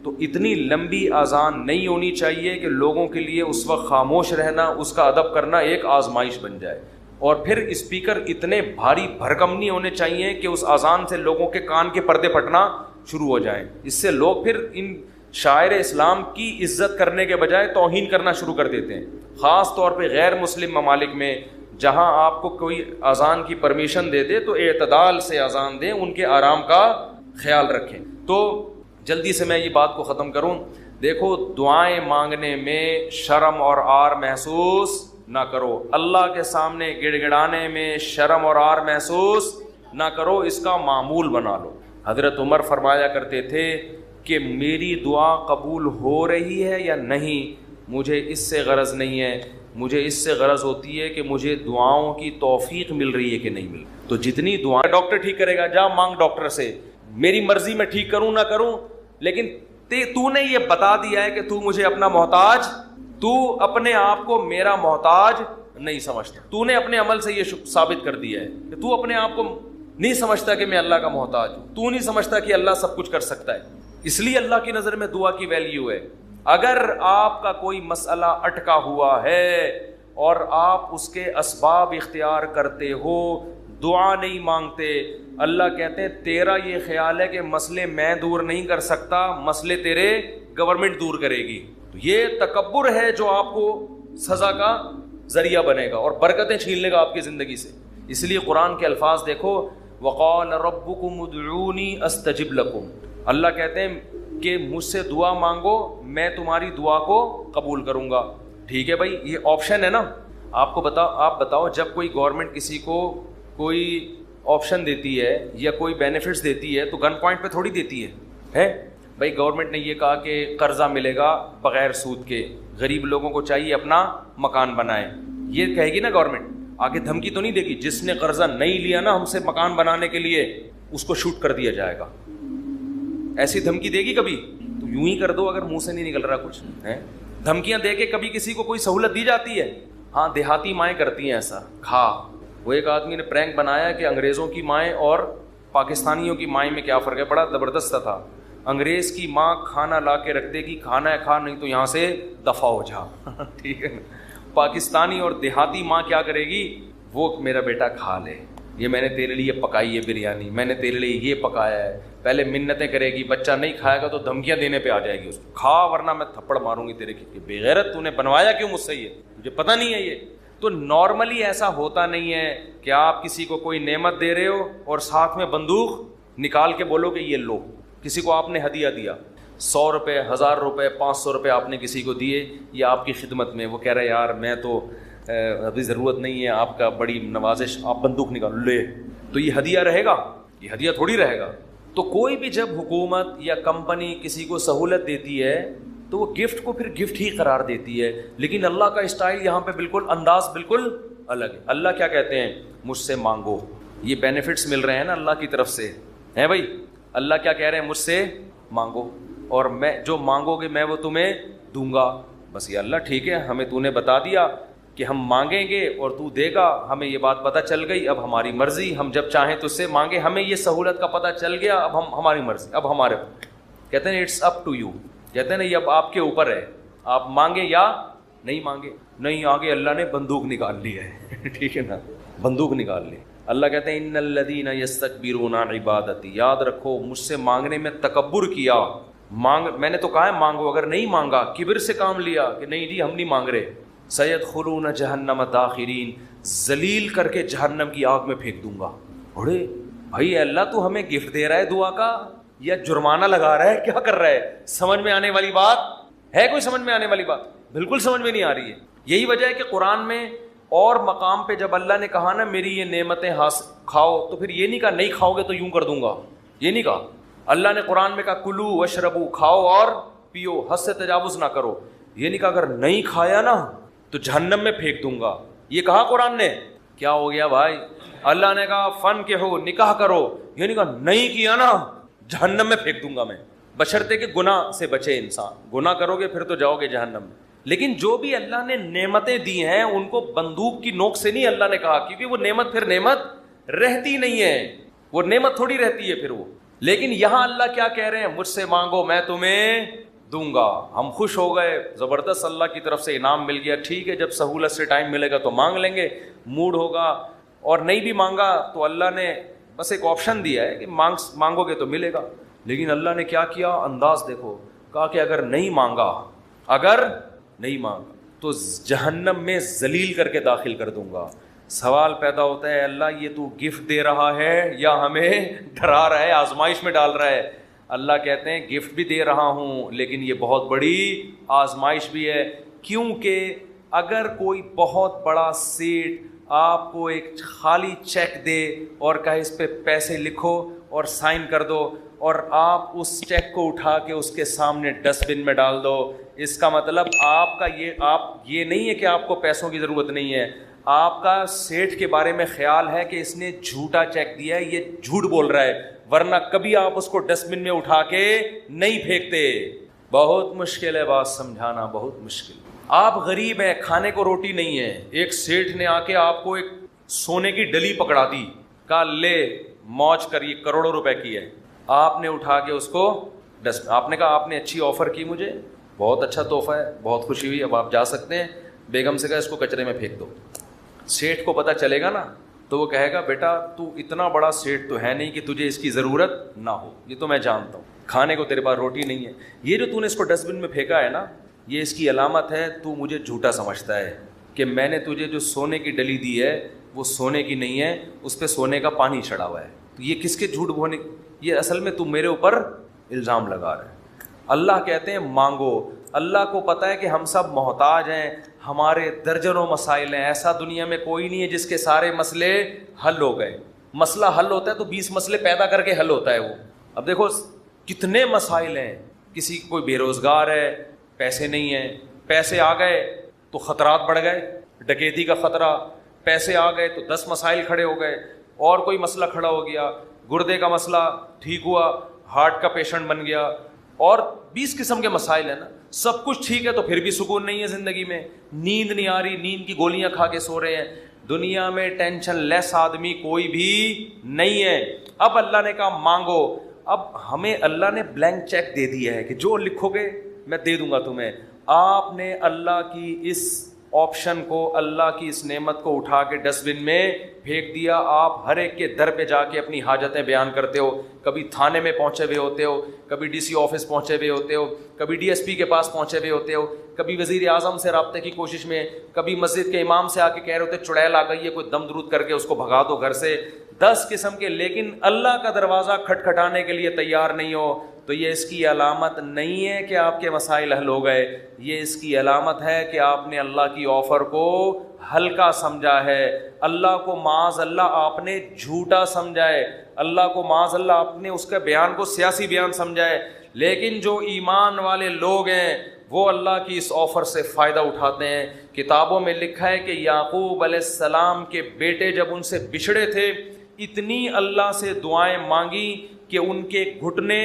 تو اتنی لمبی اذان نہیں ہونی چاہیے کہ لوگوں کے لیے اس وقت خاموش رہنا، اس کا ادب کرنا ایک آزمائش بن جائے. اور پھر اسپیکر اتنے بھاری بھرکم نہیں ہونے چاہیے کہ اس اذان سے لوگوں کے کان کے پردے پھٹنا شروع ہو جائیں. اس سے لوگ پھر ان شاعر اسلام کی عزت کرنے کے بجائے توہین کرنا شروع کر دیتے ہیں. خاص طور پہ غیر مسلم ممالک میں جہاں آپ کو کوئی اذان کی پرمیشن دے دے تو اعتدال سے اذان دیں، ان کے آرام کا خیال رکھیں. تو جلدی سے میں یہ بات کو ختم کروں. دیکھو، دعائیں مانگنے میں شرم اور عار محسوس نہ کرو. اللہ کے سامنے گڑ گڑانے میں شرم اور عار محسوس نہ کرو، اس کا معمول بنا لو. حضرت عمر فرمایا کرتے تھے کہ میری دعا قبول ہو رہی ہے یا نہیں مجھے اس سے غرض نہیں ہے، مجھے اس سے غرض ہوتی ہے کہ مجھے دعاؤں کی توفیق مل رہی ہے کہ نہیں مل. تو جتنی دعائیں ڈاکٹر ٹھیک کرے گا، جا مانگ ڈاکٹر سے. میری مرضی میں ٹھیک کروں نہ کروں، لیکن تو نے یہ بتا دیا ہے کہ تو مجھے اپنا محتاج، تو اپنے آپ کو میرا محتاج نہیں سمجھتا. تو نے اپنے عمل سے یہ ثابت کر دیا ہے کہ تو اپنے آپ کو نہیں سمجھتا کہ میں اللہ کا محتاج ہوں. تو نہیں سمجھتا کہ اللہ سب کچھ کر سکتا ہے. اس لیے اللہ کی نظر میں دعا کی ویلیو ہے. اگر آپ کا کوئی مسئلہ اٹکا ہوا ہے اور آپ اس کے اسباب اختیار کرتے ہو، دعا نہیں مانگتے، اللہ کہتے ہیں تیرا یہ خیال ہے کہ مسئلے میں دور نہیں کر سکتا، مسئلے تیرے گورنمنٹ دور کرے گی. تو یہ تکبر ہے جو آپ کو سزا کا ذریعہ بنے گا اور برکتیں چھین لے گا آپ کی زندگی سے. اس لیے قرآن کے الفاظ دیکھو، وقال ربکم ادعونی استجب لکم. اللہ کہتے ہیں کہ مجھ سے دعا مانگو، میں تمہاری دعا کو قبول کروں گا. ٹھیک ہے بھائی، یہ آپشن ہے نا. آپ بتاؤ جب کوئی گورنمنٹ کسی کو کوئی آپشن دیتی ہے یا کوئی بینیفٹس دیتی ہے تو گن پوائنٹ پہ تھوڑی دیتی ہے. بھائی گورنمنٹ نے یہ کہا کہ قرضہ ملے گا بغیر سود کے، غریب لوگوں کو چاہیے اپنا مکان بنائے، یہ کہے گی نا گورنمنٹ. آگے دھمکی تو نہیں دے گی جس نے قرضہ نہیں لیا نا ہم سے مکان بنانے کے لیے اس کو شوٹ کر دیا جائے گا. ایسی دھمکی دے گی کبھی؟ تو یوں ہی کر دو اگر منہ سے نہیں نکل رہا کچھ ہے. دھمکیاں دے کے کبھی کسی کو کوئی سہولت دی جاتی ہے؟ ہاں دیہاتی مائیں کرتی ہیں ایسا. کھا. وہ ایک آدمی نے پرینک بنایا کہ انگریزوں کی مائیں اور پاکستانیوں کی مائیں میں کیا فرق ہے. بڑا زبردست تھا. انگریز کی ماں کھانا لا کے رکھ دے گی, کھانا ہے کھا, نہیں تو یہاں سے دفع ہو جا. ٹھیک ہے نا. پاکستانی اور دیہاتی ماں کیا کرے گی, وہ میرا بیٹا کھا لے, یہ میں نے تیرے لیے پکائی ہے بریانی, میں نے تیرے لیے یہ پکایا ہے. پہلے منتیں کرے گی, بچہ نہیں کھائے گا تو دھمکیاں دینے پہ آ جائے گی اس کو, کھا ورنہ میں تھپڑ ماروں گی تیرے کی. بے غیرت, تو نے بنوایا کیوں مجھ سے, یہ مجھے پتہ نہیں ہے. یہ تو نارملی ایسا ہوتا نہیں ہے کہ آپ کسی کو کوئی نعمت دے رہے ہو اور ساتھ میں بندوق نکال کے بولو کہ یہ لو. کسی کو آپ نے ہدیہ دیا, 100 روپے, 1000 روپے, 500 روپے آپ نے کسی کو دیے, یہ آپ کی خدمت میں, وہ کہہ رہے یار میں تو ابھی ضرورت نہیں ہے آپ کا, بڑی نوازش, آپ بندوق نکال لے, تو یہ ہدیہ رہے گا؟ یہ ہدیہ تھوڑی رہے گا. تو کوئی بھی جب حکومت یا کمپنی کسی کو سہولت دیتی ہے تو وہ گفٹ کو پھر گفٹ ہی قرار دیتی ہے. لیکن اللہ کا اسٹائل یہاں پہ بالکل, انداز بالکل الگ ہے. اللہ کیا کہتے ہیں, مجھ سے مانگو. یہ بینیفٹس مل رہے ہیں نا اللہ کی طرف سے, ہیں بھائی. اللہ کیا کہہ رہے ہیں, مجھ سے مانگو اور میں جو مانگو گے میں وہ تمہیں دوں گا. بس یہ اللہ ٹھیک ہے, ہمیں تو نے بتا دیا کہ ہم مانگیں گے اور تو دے گا, ہمیں یہ بات پتہ چل گئی, اب ہماری مرضی, ہم جب چاہیں تو اس سے مانگیں, ہمیں یہ سہولت کا پتہ چل گیا, اب ہم ہماری مرضی, اب ہمارے. کہتے ہیں اٹس اپ ٹو یو, کہتے ہیں نا یہ اب آپ کے اوپر ہے, آپ مانگیں یا نہیں مانگیں. نہیں آگے اللہ نے بندوق نکال لی ہے. ٹھیک ہے نا, بندوق نکال لی. اللہ کہتے ہیں ان الذین یستکبرون عن عبادتی, یاد رکھو مجھ سے مانگنے میں تکبر کیا. میں نے تو کہا ہے مانگو, اگر نہیں مانگا کبر سے کام لیا کہ نہیں جی ہم نہیں مانگ رہے, سیدخلون جہنم داخرین, ذلیل کر کے جہنم کی آگ میں پھینک دوں گا. بڑے بھائی اللہ تو ہمیں گفٹ دے رہا ہے دعا کا یا جرمانہ لگا رہا ہے, کیا کر رہا ہے؟ سمجھ میں آنے والی بات ہے؟ کوئی سمجھ میں آنے والی بات بالکل سمجھ میں نہیں آ رہی ہے. یہی وجہ ہے کہ قرآن میں اور مقام پہ جب اللہ نے کہا نا میری یہ نعمتیں کھاؤ, تو پھر یہ نہیں کہا نہیں کھاؤ گے تو یوں کر دوں گا, یہ نہیں کہا. اللہ نے قرآن میں کہا کلو وشربو, کھاؤ اور پیو, حد سے تجاوز نہ کرو. یہ نہیں کہا اگر نہیں کھایا نا تو جہنم میں پھینک دوں گا, یہ کہا قرآن نے. کیا ہو گیا بھائی, اللہ نے کہا فن کے ہو نکاح کرو, یہ نہیں کہا نہیں کیا نا جہنم میں پھینک دوں گا میں, بشرطے کہ گناہ سے بچے انسان. گناہ کرو گے پھر تو جاؤ گے جہنم میں. لیکن جو بھی اللہ نے نعمتیں دی ہیں ان کو بندوق کی نوک سے نہیں اللہ نے کہا, کیونکہ وہ نعمت پھر نعمت رہتی نہیں ہے, وہ نعمت تھوڑی رہتی ہے پھر وہ. لیکن یہاں اللہ کیا کہہ رہے ہیں, مجھ سے مانگو میں تمہیں دوں گا. ہم خوش ہو گئے, زبردست, اللہ کی طرف سے انعام مل گیا. ٹھیک ہے, جب سہولت سے ٹائم ملے گا تو مانگ لیں گے, موڈ ہوگا, اور نہیں بھی مانگا تو اللہ نے بس ایک آپشن دیا ہے کہ مانگو گے تو ملے گا. لیکن اللہ نے کیا کیا, انداز دیکھو, کہا کہ اگر نہیں مانگا تو جہنم میں ذلیل کر کے داخل کر دوں گا. سوال پیدا ہوتا ہے اللہ یہ تو گفٹ دے رہا ہے یا ہمیں ڈرا رہا ہے, آزمائش میں ڈال رہا ہے؟ اللہ کہتے ہیں گفٹ بھی دے رہا ہوں لیکن یہ بہت بڑی آزمائش بھی ہے. کیونکہ اگر کوئی بہت بڑا سیٹ آپ کو ایک خالی چیک دے اور کہے اس پہ پیسے لکھو اور سائن کر دو, اور آپ اس چیک کو اٹھا کے اس کے سامنے ڈسٹ بن میں ڈال دو, اس کا مطلب آپ یہ نہیں ہے کہ آپ کو پیسوں کی ضرورت نہیں ہے, آپ کا سیٹھ کے بارے میں خیال ہے کہ اس نے جھوٹا چیک دیا ہے, یہ جھوٹ بول رہا ہے, ورنہ کبھی آپ اس کو ڈسٹ بن میں اٹھا کے نہیں پھینکتے. بہت مشکل ہے بات سمجھانا, بہت مشکل. آپ غریب ہیں, کھانے کو روٹی نہیں ہے, ایک سیٹھ نے آ کے آپ کو ایک سونے کی ڈلی پکڑا دی, کہا لے موج کر, یہ کروڑوں روپے کی ہے. آپ نے اٹھا کے اس کو آپ نے کہا آپ نے اچھی آفر کی مجھے, بہت اچھا تحفہ ہے, بہت خوشی ہوئی, اب آپ جا سکتے ہیں. بیگم سے کہا اس کو کچرے میں پھینک دو. سیٹھ کو پتہ چلے گا نا تو وہ کہے گا بیٹا تو اتنا بڑا سیٹ تو ہے نہیں کہ تجھے اس کی ضرورت نہ ہو, یہ تو میں جانتا ہوں, کھانے کو تیرے پاس روٹی نہیں ہے, یہ جو تو نے اس کو ڈسٹ بن میں پھینکا ہے نا یہ اس کی علامت ہے تو مجھے جھوٹا سمجھتا ہے کہ میں نے تجھے جو سونے کی ڈلی دی ہے وہ سونے کی نہیں ہے, اس پہ سونے کا پانی چڑھا ہوا ہے. تو یہ کس کے جھوٹ بولنے, یہ اصل میں تم میرے اوپر الزام لگا رہے. اللہ کہتے ہیں مانگو. اللہ کو پتہ ہے کہ ہم سب محتاج ہیں, ہمارے درجنوں مسائل ہیں, ایسا دنیا میں کوئی نہیں ہے جس کے سارے مسئلے حل ہو گئے. مسئلہ حل ہوتا ہے تو 20 مسئلے پیدا کر کے حل ہوتا ہے وہ. اب دیکھو کتنے مسائل ہیں, کسی کوئی بے روزگار ہے, پیسے نہیں ہیں, پیسے آ گئے تو خطرات بڑھ گئے, ڈکیتی کا خطرہ, پیسے آ گئے تو 10 مسائل کھڑے ہو گئے, اور کوئی مسئلہ کھڑا ہو گیا, گردے کا مسئلہ ٹھیک ہوا, ہارٹ کا پیشنٹ بن گیا, اور 20 قسم کے مسائل ہیں نا. سب کچھ ٹھیک ہے تو پھر بھی سکون نہیں ہے زندگی میں, نیند نہیں آ رہی, نیند کی گولیاں کھا کے سو رہے ہیں. دنیا میں ٹینشن لیس آدمی کوئی بھی نہیں ہے. اب اللہ نے کہا مانگو. اب ہمیں اللہ نے بلینک چیک دے دیا ہے کہ جو لکھو گے میں دے دوں گا تمہیں. آپ نے اللہ کی اس آپشن کو, اللہ کی اس نعمت کو اٹھا کے ڈسٹ بن میں پھینک دیا. آپ ہر ایک کے در پہ جا کے اپنی حاجتیں بیان کرتے ہو. کبھی تھانے میں پہنچے ہوئے ہوتے ہو, کبھی ڈی سی آفس پہنچے ہوئے ہوتے ہو, کبھی ڈی ایس پی کے پاس پہنچے ہوئے ہوتے ہو, کبھی وزیر اعظم سے رابطے کی کوشش میں, کبھی مسجد کے امام سے آ کے کہہ رہے ہوتے چڑیل آ گئی ہے, کوئی دم درود کر کے اس کو بھگا دو گھر سے. 10 قسم کے, لیکن اللہ کا دروازہ کھٹکھٹانے کے لیے تیار نہیں ہو تو یہ اس کی علامت نہیں ہے کہ آپ کے مسائل حل ہو گئے. یہ اس کی علامت ہے کہ آپ نے اللہ کی آفر کو ہلکا سمجھا ہے, اللہ کو معاذ اللہ آپ نے جھوٹا سمجھا ہے, اللہ کو معاذ اللہ آپ نے اس کے بیان کو سیاسی بیان سمجھا ہے. لیکن جو ایمان والے لوگ ہیں وہ اللہ کی اس آفر سے فائدہ اٹھاتے ہیں. کتابوں میں لکھا ہے کہ یعقوب علیہ السلام کے بیٹے جب ان سے بچھڑے تھے, اتنی اللہ سے دعائیں مانگی کہ ان کے گھٹنے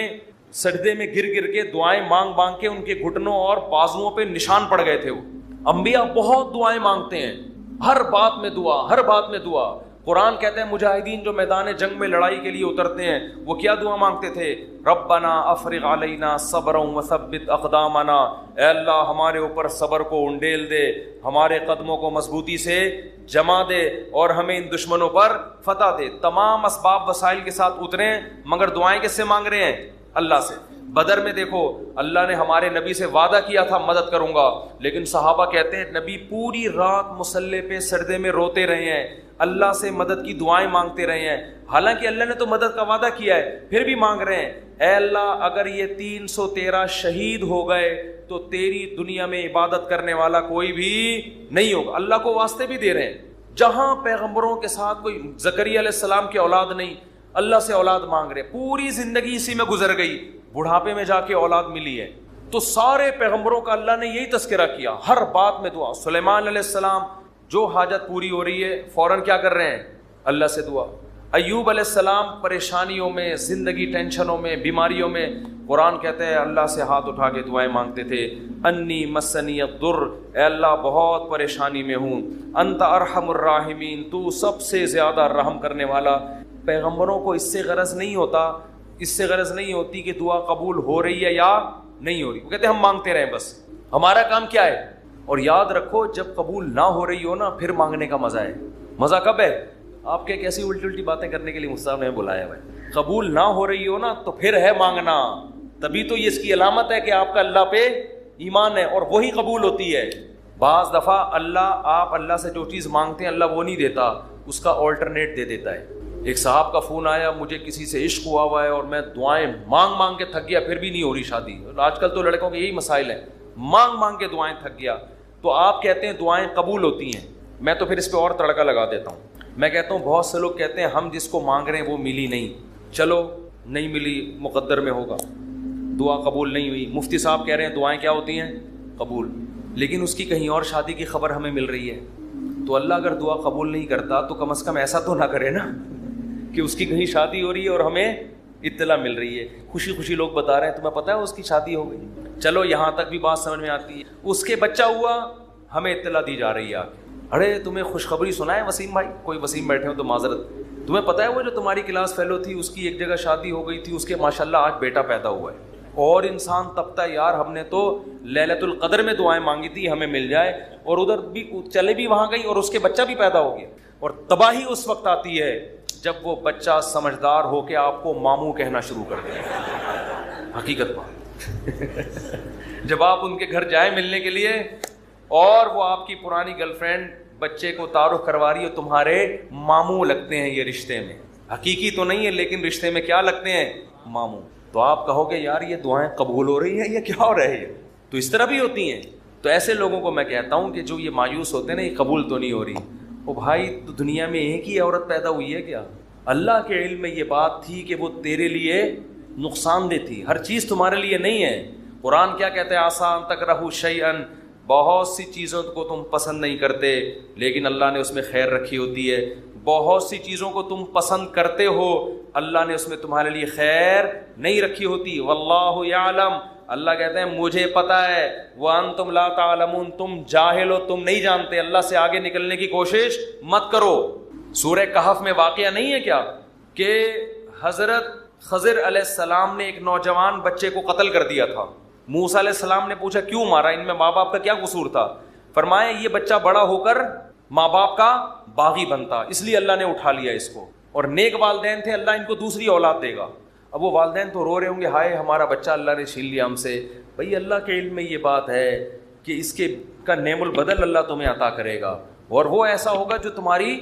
سجدے میں گر گر کے دعائیں مانگ مانگ کے ان کے گھٹنوں اور بازوؤں پہ نشان پڑ گئے تھے. وہ انبیاء بہت دعائیں مانگتے ہیں, ہر بات میں دعا, ہر بات میں دعا. قرآن کہتے ہیں مجاہدین جو میدان جنگ میں لڑائی کے لیے اترتے ہیں وہ کیا دعا مانگتے تھے؟ ربنا افرغ علینا صبرا وثبت اقدامنا, اے اللہ ہمارے اوپر صبر کو انڈیل دے, ہمارے قدموں کو مضبوطی سے جما دے اور ہمیں ان دشمنوں پر فتح دے. تمام اسباب وسائل کے ساتھ اترے مگر دعائیں کس سے مانگ رہے ہیں؟ اللہ سے. بدر میں دیکھو اللہ نے ہمارے نبی سے وعدہ کیا تھا مدد کروں گا, لیکن صحابہ کہتے ہیں نبی پوری رات مصلے پہ سردے میں روتے رہے ہیں, اللہ سے مدد کی دعائیں مانگتے رہے ہیں. حالانکہ اللہ نے تو مدد کا وعدہ کیا ہے, پھر بھی مانگ رہے ہیں اے اللہ اگر یہ 313 شہید ہو گئے تو تیری دنیا میں عبادت کرنے والا کوئی بھی نہیں ہوگا. اللہ کو واسطے بھی دے رہے ہیں. جہاں پیغمبروں کے ساتھ کوئی زکریا علیہ السلام کی اولاد نہیں, اللہ سے اولاد مانگ رہے, پوری زندگی اسی میں گزر گئی, بڑھاپے میں جا کے اولاد ملی ہے. تو سارے پیغمبروں کا اللہ نے یہی تذکرہ کیا, ہر بات میں دعا. سلیمان علیہ السلام جو حاجت پوری ہو رہی ہے فوراً کیا کر رہے ہیں؟ اللہ سے دعا. ایوب علیہ السلام پریشانیوں میں, زندگی ٹینشنوں میں, بیماریوں میں, قرآن کہتے ہیں اللہ سے ہاتھ اٹھا کے دعائیں مانگتے تھے. انی مسنی الضر, اے اللہ بہت پریشانی میں ہوں. انت ارحم الراحمین, تو سب سے زیادہ رحم کرنے والا. پیغمبروں کو اس سے غرض نہیں ہوتا, اس سے غرض نہیں ہوتی کہ دعا قبول ہو رہی ہے یا نہیں ہو رہی. وہ کہتے ہیں ہم مانگتے رہیں بس, ہمارا کام کیا ہے. اور یاد رکھو جب قبول نہ ہو رہی ہو نا پھر مانگنے کا مزہ ہے. مزہ کب ہے؟ آپ کے کیسی الٹی الٹی باتیں کرنے کے لیے مصطفیٰ نے بلایا ہے. قبول نہ ہو رہی ہو نا تو پھر ہے مانگنا, تبھی تو یہ اس کی علامت ہے کہ آپ کا اللہ پہ ایمان ہے اور وہی قبول ہوتی ہے. بعض دفعہ آپ اللہ سے جو چیز مانگتے ہیں اللہ وہ نہیں دیتا, اس کا آلٹرنیٹ دے دیتا ہے. ایک صاحب کا فون آیا, مجھے کسی سے عشق ہوا ہے اور میں دعائیں مانگ مانگ کے تھک گیا پھر بھی نہیں ہو رہی شادی. آج کل تو لڑکوں کے یہی مسائل ہیں, مانگ مانگ کے دعائیں تھک گیا. تو آپ کہتے ہیں دعائیں قبول ہوتی ہیں, میں تو پھر اس پہ اور تڑکا لگا دیتا ہوں. میں کہتا ہوں بہت سے لوگ کہتے ہیں ہم جس کو مانگ رہے ہیں وہ ملی نہیں, چلو نہیں ملی مقدر میں ہوگا, دعا قبول نہیں ہوئی. مفتی صاحب کہہ رہے ہیں دعائیں کیا ہوتی ہیں؟ قبول. لیکن اس کی کہیں اور شادی کی خبر ہمیں مل رہی ہے. تو اللہ اگر دعا قبول نہیں کرتا تو کم از کم ایسا تو نہ کرے نا کہ اس کی کہیں شادی ہو رہی ہے اور ہمیں اطلاع مل رہی ہے. خوشی خوشی لوگ بتا رہے ہیں تمہیں پتہ ہے اس کی شادی ہو گئی. چلو یہاں تک بھی بات سمجھ میں آتی ہے. اس کے بچہ ہوا, ہمیں اطلاع دی جا رہی ہے آگے, ارے تمہیں خوشخبری سنا ہے وسیم بھائی, کوئی وسیم بیٹھے ہو تو معذرت, تمہیں پتہ ہے وہ جو تمہاری کلاس فیلو تھی اس کی ایک جگہ شادی ہو گئی تھی, اس کے ماشاءاللہ آج بیٹا پیدا ہوا ہے. اور انسان تبتا یار ہم نے تو لیلۃ القدر میں دعائیں مانگی تھی ہمیں مل جائے, اور ادھر بھی چلے بھی وہاں گئی اور اس کے بچہ بھی پیدا ہو گیا. اور تباہی اس وقت آتی ہے جب وہ بچہ سمجھدار ہو کے آپ کو ماموں کہنا شروع کر دے. حقیقت بات جب آپ ان کے گھر جائیں ملنے کے لیے اور وہ آپ کی پرانی گرل فرینڈ بچے کو تعارف کروا رہی ہے, تمہارے ماموں لگتے ہیں یہ رشتے میں, حقیقی تو نہیں ہے لیکن رشتے میں کیا لگتے ہیں؟ ماموں. تو آپ کہو گے یار یہ دعائیں قبول ہو رہی ہیں یا کیا ہو رہی ہے؟ تو اس طرح بھی ہوتی ہیں. تو ایسے لوگوں کو میں کہتا ہوں کہ جو یہ مایوس ہوتے ہیں نا یہ قبول تو نہیں ہو رہی. او بھائی تو دنیا میں ایک ہی عورت پیدا ہوئی ہے کیا؟ اللہ کے علم میں یہ بات تھی کہ وہ تیرے لیے نقصان دہ تھی, ہر چیز تمہارے لیے نہیں ہے. قرآن کیا کہتے ہیں؟ آسان تکرہوا شیئا, بہت سی چیزوں کو تم پسند نہیں کرتے لیکن اللہ نے اس میں خیر رکھی ہوتی ہے. بہت سی چیزوں کو تم پسند کرتے ہو اللہ نے اس میں تمہارے لیے خیر نہیں رکھی ہوتی. واللہ یعلم, اللہ کہتے ہیں مجھے پتا ہے، وَأَنْتُمْ لَا تَعْلَمُونَ، تم جاہل ہو، تم نہیں جانتے، اللہ سے آگے نکلنے کی کوشش مت کرو۔ سورہ کہف میں واقعہ نہیں ہے کیا کہ حضرت خضر علیہ السلام نے ایک نوجوان بچے کو قتل کر دیا تھا، موسیٰ علیہ السلام نے پوچھا کیوں مارا، ان میں ماں باپ کا کیا قصور تھا؟ فرمایا یہ بچہ بڑا ہو کر ماں باپ کا باغی بنتا، اس لیے اللہ نے اٹھا لیا اس کو، اور نیک والدین تھے، اللہ ان کو دوسری اولاد دے گا۔ اب وہ والدین تو رو رہے ہوں گے ہائے ہمارا بچہ اللہ نے چھین لیا ہم سے۔ بھئی اللہ کے علم میں یہ بات ہے کہ اس کے کا نعم البدل اللہ تمہیں عطا کرے گا، اور وہ ایسا ہوگا جو تمہاری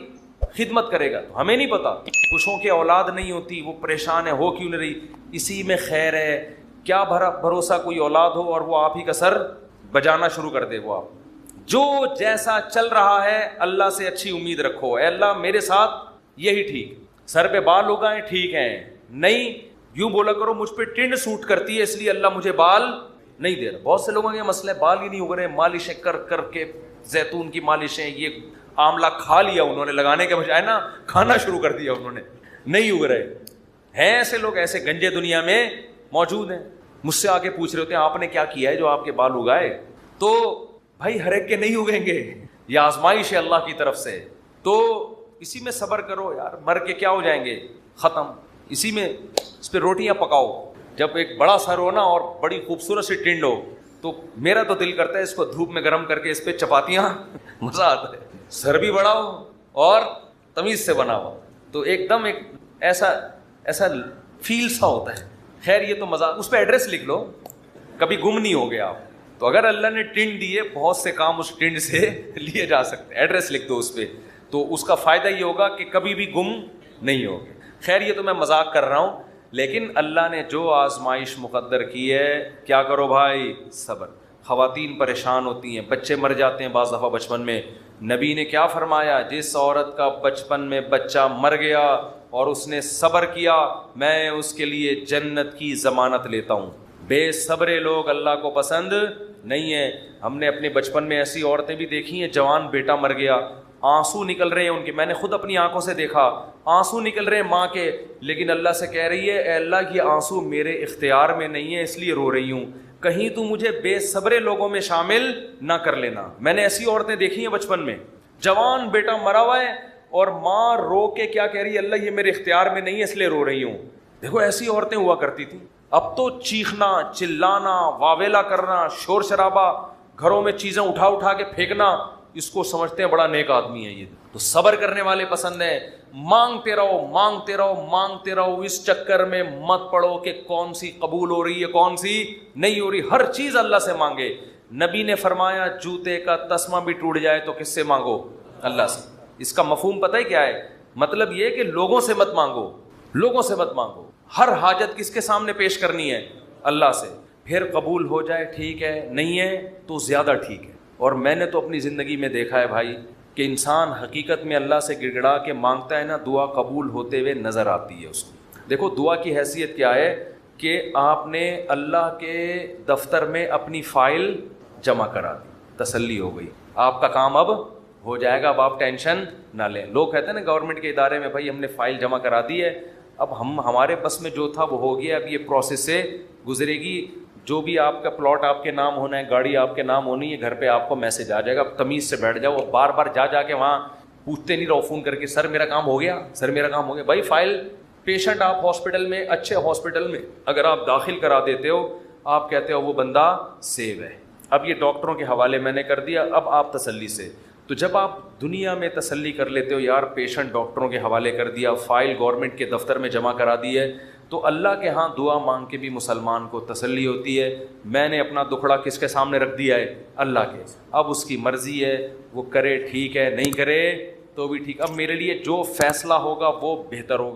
خدمت کرے گا۔ تو ہمیں نہیں پتا، کچھوں کے اولاد نہیں ہوتی، وہ پریشان ہے، ہو کیوں نہیں رہی، اسی میں خیر ہے۔ کیا بھروسہ کوئی اولاد ہو اور وہ آپ ہی کا سر بجانا شروع کر دے۔ وہ آپ جو جیسا چل رہا ہے اللہ سے اچھی امید رکھو، اے اللہ میرے ساتھ یہی ٹھیک، سر پہ بال اگائیں ٹھیک ہیں، نہیں یوں بولا کرو مجھ پہ ٹنڈ سوٹ کرتی ہے اس لیے اللہ مجھے بال نہیں دے رہا۔ بہت سے لوگوں کے مسئلے بال ہی نہیں اگ رہے، مالشیں کر کر کے، زیتون کی مالشیں، یہ آملہ کھا لیا انہوں نے، لگانے کے بجائے نا کھانا شروع کر دیا انہوں نے، نہیں اگ رہے ہیں۔ ایسے لوگ ایسے گنجے دنیا میں موجود ہیں، مجھ سے آگے پوچھ رہے ہوتے ہیں آپ نے کیا کیا ہے جو آپ کے بال اگائے؟ تو بھائی ہر ایک کے نہیں اگیں گے، یہ آزمائش ہے اللہ کی طرف سے، تو اسی میں صبر کرو یار، مر کے کیا ہو جائیں گے، ختم، اسی میں اس پہ روٹیاں پکاؤ۔ جب ایک بڑا سر ہو نا اور بڑی خوبصورت سی ٹنڈ ہو تو میرا تو دل کرتا ہے اس کو دھوپ میں گرم کر کے اس پہ چپاتیاں، مزہ آتا ہے، سر بھی بڑا ہو اور تمیز سے بنا ہو، تو ایک دم ایک ایسا فیل سا ہوتا ہے۔ خیر یہ تو مزہ، اس پہ ایڈریس لکھ لو، کبھی گم نہیں ہوگے آپ۔ تو اگر اللہ نے ٹنڈ دیے، بہت سے کام اس ٹنڈ سے لیے جا سکتے ہیں، ایڈریس لکھ دو اس پہ، تو اس کا فائدہ یہ ہوگا کہ کبھی بھی گم نہیں ہوگے۔ خیر یہ تو میں مذاق کر رہا ہوں، لیکن اللہ نے جو آزمائش مقدر کی ہے، کیا کرو بھائی، صبر۔ خواتین پریشان ہوتی ہیں، بچے مر جاتے ہیں بعض دفعہ بچپن میں، نبی نے کیا فرمایا، جس عورت کا بچپن میں بچہ مر گیا اور اس نے صبر کیا، میں اس کے لیے جنت کی ضمانت لیتا ہوں۔ بے صبرے لوگ اللہ کو پسند نہیں ہیں۔ ہم نے اپنے بچپن میں ایسی عورتیں بھی دیکھی ہیں، جوان بیٹا مر گیا، آنسو نکل رہے ہیں ان کے، میں نے خود اپنی آنکھوں سے دیکھا، آنسو نکل رہے ہیں ماں کے، لیکن اللہ سے کہہ رہی ہے اے اللہ یہ آنسو میرے اختیار میں نہیں ہے اس لیے رو رہی ہوں، کہیں تو مجھے بے صبرے لوگوں میں شامل نہ کر لینا۔ میں نے ایسی عورتیں دیکھی ہیں بچپن میں، جوان بیٹا مرا ہوا ہے اور ماں رو کے کیا کہہ رہی ہے، اللہ یہ میرے اختیار میں نہیں ہے اس لیے رو رہی ہوں۔ دیکھو ایسی عورتیں ہوا کرتی تھیں۔ اب تو چیخنا، چلانا، واویلا کرنا، شور شرابہ، گھروں میں چیزیں اٹھا اٹھا کے پھینکنا، اس کو سمجھتے ہیں بڑا نیک آدمی ہے یہ۔ تو صبر کرنے والے پسند ہیں، مانگتے رہو مانگتے رہو مانگتے رہو، اس چکر میں مت پڑو کہ کون سی قبول ہو رہی ہے کون سی نہیں ہو رہی، ہر چیز اللہ سے مانگے۔ نبی نے فرمایا جوتے کا تسمہ بھی ٹوٹ جائے تو کس سے مانگو؟ اللہ سے۔ اس کا مفہوم پتہ ہے کیا ہے؟ مطلب یہ کہ لوگوں سے مت مانگو، لوگوں سے مت مانگو، ہر حاجت کس کے سامنے پیش کرنی ہے؟ اللہ سے۔ پھر قبول ہو جائے ٹھیک ہے، نہیں ہے تو زیادہ ٹھیک ہے۔ اور میں نے تو اپنی زندگی میں دیکھا ہے بھائی کہ انسان حقیقت میں اللہ سے گڑ گڑا کے مانگتا ہے نا، دعا قبول ہوتے ہوئے نظر آتی ہے اس کو۔ دیکھو دعا کی حیثیت کیا ہے کہ آپ نے اللہ کے دفتر میں اپنی فائل جمع کرا دی، تسلی ہو گئی، آپ کا کام اب ہو جائے گا، اب آپ ٹینشن نہ لیں۔ لوگ کہتے ہیں نا گورنمنٹ کے ادارے میں بھائی ہم نے فائل جمع کرا دی ہے، اب ہمارے بس میں جو تھا وہ ہو گیا، اب یہ پروسیس سے گزرے گی، جو بھی آپ کا پلاٹ آپ کے نام ہونا ہے، گاڑی آپ کے نام ہونی ہے، گھر پہ آپ کو میسج آ جائے گا، اب تمیز سے بیٹھ جاؤ، بار بار جا کے وہاں پوچھتے نہیں رہو فون کر کے سر میرا کام ہو گیا، سر میرا کام ہو گیا۔ بھائی فائل، پیشنٹ آپ ہاسپٹل میں، اچھے ہاسپٹل میں اگر آپ داخل کرا دیتے ہو، آپ کہتے ہو وہ بندہ سیو ہے، اب یہ ڈاکٹروں کے حوالے میں نے کر دیا، اب آپ تسلی سے۔ تو جب آپ دنیا میں تسلی کر لیتے ہو یار پیشنٹ ڈاکٹروں کے حوالے کر دیا، فائل گورنمنٹ کے دفتر میں جمع کرا دی ہے، تو اللہ کے ہاں دعا مانگ کے بھی مسلمان کو تسلی ہوتی ہے، میں نے اپنا دکھڑا کس کے سامنے رکھ دیا ہے؟ اللہ کے، اب اس کی مرضی ہے، وہ کرے ٹھیک ہے، نہیں کرے تو بھی ٹھیک، اب میرے لیے جو فیصلہ ہوگا وہ بہتر ہوگا۔